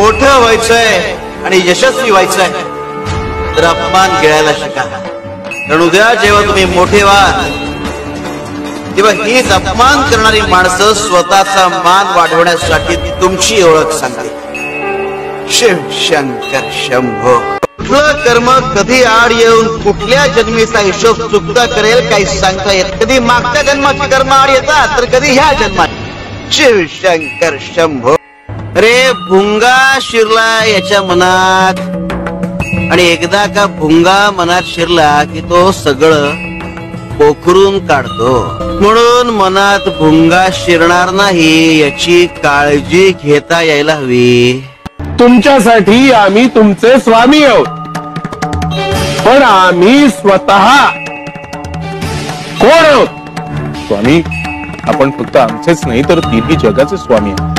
मोठं व्हायचंय आणि यशस्वी व्हायचंय तर अपमान गिळायला शिका. कारण उद्या जेव्हा तुम्ही मोठे व्हाल तेव्हा हीच अपमान करणारी माणसं स्वतःचा मान वाढवण्यासाठी तुमची ओळख सांगते. शिव शंकर शंभो. कुठलं कर्म कधी आड येऊन कुठल्या जन्मीचा हिशोब चुकता करेल काही सांगता येत. कधी मागच्या जन्माची कर्म आड येतात तर कधी ह्या जन्मात. शिव शंकर शंभो. अरे भुंगा शिरला याच्या मनात आणि एकदा का भुंगा मनात शिरला की तो सगळं पोखरून काढतो. म्हणून मनात भुंगा शिरणार नाही याची काळजी घेता यायला हवी. तुमच्यासाठी आम्ही तुमचे स्वामी आहोत, पण आम्ही स्वतः कोण आहोत? स्वामी, आपण फक्त आमचेच नाही तर तिन्ही जगाचे स्वामी आहोत.